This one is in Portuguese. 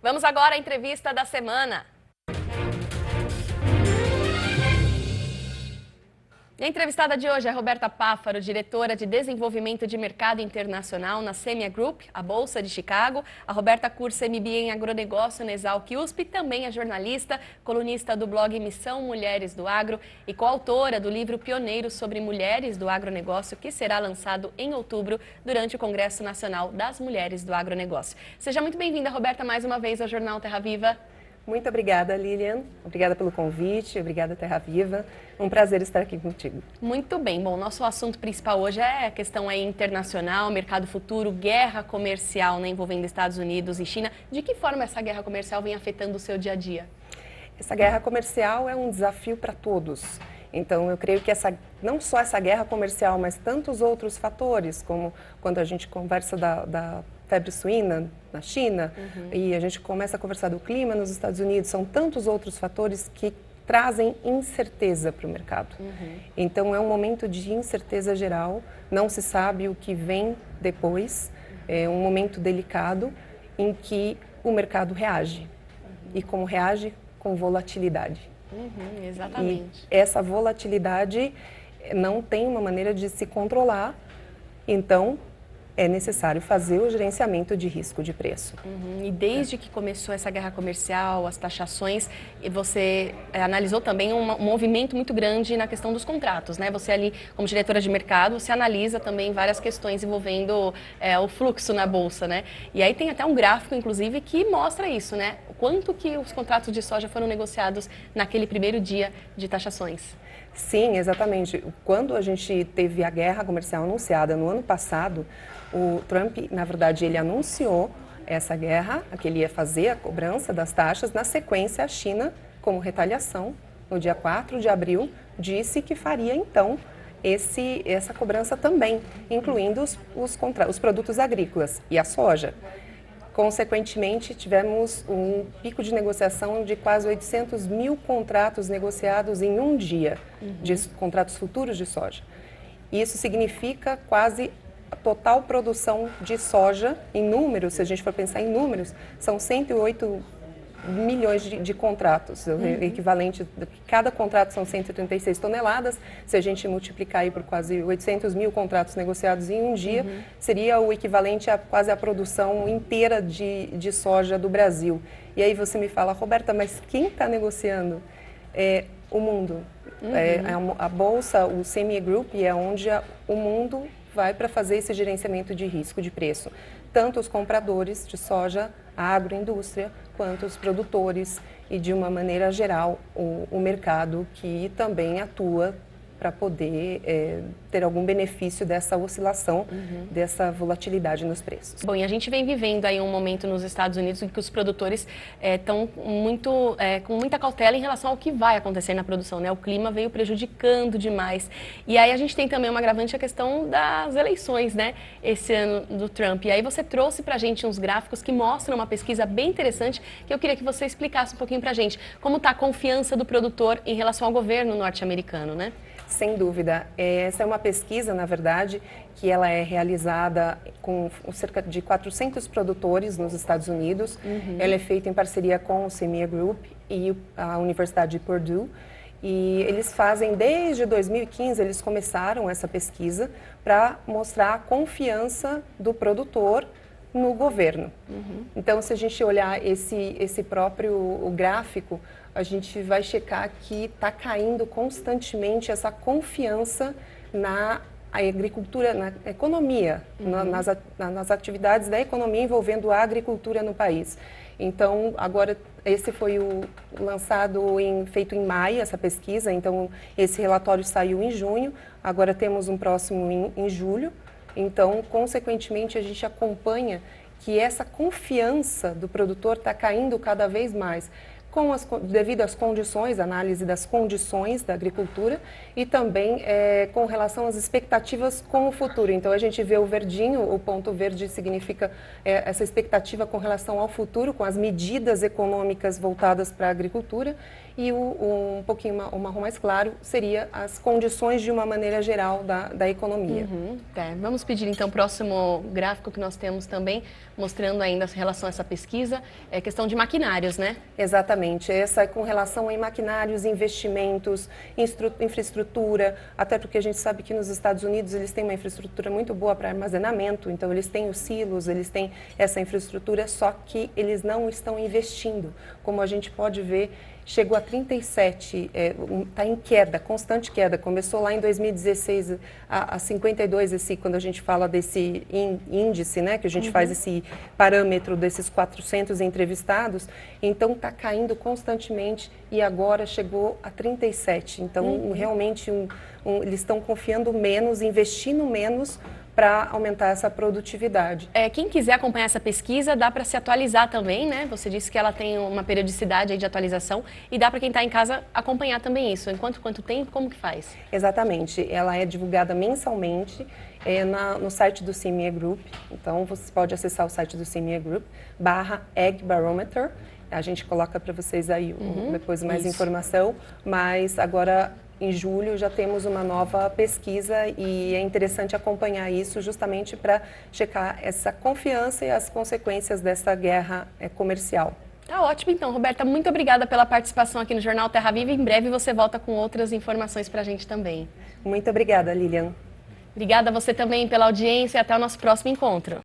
Vamos agora à entrevista da semana. E a entrevistada de hoje é Roberta Páffaro, diretora de Desenvolvimento de Mercado Internacional na Semia Group, a Bolsa de Chicago. A Roberta cursa MBA em Agronegócio na Exalc USP e também é jornalista, colunista do blog Missão Mulheres do Agro e coautora do livro Pioneiros sobre Mulheres do Agronegócio, que será lançado em outubro durante o Congresso Nacional das Mulheres do Agronegócio. Seja muito bem-vinda, Roberta, mais uma vez ao Jornal Terra Viva. Muito obrigada, Lilian. Obrigada pelo convite, obrigada, Terra Viva. Um prazer estar aqui contigo. Muito bem. Bom, nosso assunto principal hoje é a questão aí internacional, mercado futuro, guerra comercial, né, envolvendo Estados Unidos e China. De que forma essa guerra comercial vem afetando o seu dia a dia? Essa guerra comercial é um desafio para todos. Então, eu creio que não só essa guerra comercial, mas tantos outros fatores, como quando a gente conversa da febre suína na China, e a gente começa a conversar do clima nos Estados Unidos, são tantos outros fatores que trazem incerteza para o mercado. Então, é um momento de incerteza geral, não se sabe o que vem depois, é um momento delicado em que o mercado reage. E como reage? Com volatilidade. Exatamente. E essa volatilidade não tem uma maneira de se controlar, então é necessário fazer o gerenciamento de risco de preço. E desde que começou essa guerra comercial, as taxações, você analisou também um movimento muito grande na questão dos contratos, né? Você ali, como diretora de mercado, você analisa também várias questões envolvendo o fluxo na bolsa, né? E aí tem até um gráfico, inclusive, que mostra isso, né? O quanto que os contratos de soja foram negociados naquele primeiro dia de taxações. Sim, exatamente. Quando a gente teve a guerra comercial anunciada no ano passado, o Trump, na verdade, ele anunciou essa guerra, que ele ia fazer a cobrança das taxas. Na sequência, a China, como retaliação, no dia 4 de abril, disse que faria, então, essa cobrança também, incluindo os produtos agrícolas e a soja. Consequentemente, tivemos um pico de negociação de quase 800 mil contratos negociados em um dia, de contratos futuros de soja. Isso significa quase a total produção de soja em números, se a gente for pensar em números, são 108 milhões de contratos, o equivalente, cada contrato são 136 toneladas, se a gente multiplicar aí por quase 800 mil contratos negociados em um dia, seria o equivalente a quase a produção inteira de soja do Brasil. E aí você me fala, Roberta, mas quem está negociando? É o mundo. A Bolsa, o Semia Group, é onde o mundo vai para fazer esse gerenciamento de risco de preço. Tanto os compradores de soja, a agroindústria, quanto os produtores e, de uma maneira geral, o mercado que também atua para poder ter algum benefício dessa oscilação, dessa volatilidade nos preços. Bom, e a gente vem vivendo aí um momento nos Estados Unidos em que os produtores estão com muita cautela em relação ao que vai acontecer na produção, né? O clima veio prejudicando demais. E aí a gente tem também uma agravante, a questão das eleições, né? Esse ano do Trump. E aí você trouxe pra gente uns gráficos que mostram uma pesquisa bem interessante, que eu queria que você explicasse um pouquinho pra gente. Como está a confiança do produtor em relação ao governo norte-americano, né? Sem dúvida. Essa é uma pesquisa, na verdade, que ela é realizada com cerca de 400 produtores nos Estados Unidos. Ela é feita em parceria com o Semia Group e a Universidade de Purdue. E eles fazem, desde 2015, eles começaram essa pesquisa para mostrar a confiança do produtor no governo. Então, se a gente olhar esse próprio gráfico, a gente vai checar que está caindo constantemente essa confiança na agricultura, na economia, nas atividades da economia envolvendo a agricultura no país. Então, agora, esse foi feito em maio, essa pesquisa, então esse relatório saiu em junho, agora temos um próximo em julho. Então, consequentemente, a gente acompanha que essa confiança do produtor está caindo cada vez mais. devido às condições, análise das condições da agricultura e também com relação às expectativas com o futuro. Então, a gente vê o verdinho, o ponto verde significa essa expectativa com relação ao futuro, com as medidas econômicas voltadas para a agricultura, e um pouquinho o marrom mais claro seria as condições de uma maneira geral da economia. Vamos pedir então o próximo gráfico que nós temos também, mostrando ainda em relação a essa pesquisa, é questão de maquinários, né? Exatamente, essa é com relação a maquinários, investimentos, infraestrutura, até porque a gente sabe que nos Estados Unidos eles têm uma infraestrutura muito boa para armazenamento, então eles têm os silos, eles têm essa infraestrutura, só que eles não estão investindo. Como a gente pode ver, chegou a 37, está em queda, constante queda. Começou lá em 2016 a 52, quando a gente fala desse índice, né, que a gente faz esse parâmetro desses 400 entrevistados, então está caindo constantemente e agora chegou a 37. Então, realmente, eles estão confiando menos, investindo menos para aumentar essa produtividade. Quem quiser acompanhar essa pesquisa, dá para se atualizar também, né? Você disse que ela tem uma periodicidade aí de atualização e dá para quem está em casa acompanhar também isso. Quanto tempo, como que faz? Exatamente, ela é divulgada mensalmente no site do CME Group, então você pode acessar o site do CME Group, /Ag Barometer. A gente coloca para vocês aí depois mais informação, mas agora em julho já temos uma nova pesquisa e é interessante acompanhar isso justamente para checar essa confiança e as consequências dessa guerra comercial. Tá ótimo então, Roberta, muito obrigada pela participação aqui no Jornal Terra Viva. Em breve você volta com outras informações para a gente também. Muito obrigada, Lilian. Obrigada a você também pela audiência e até o nosso próximo encontro.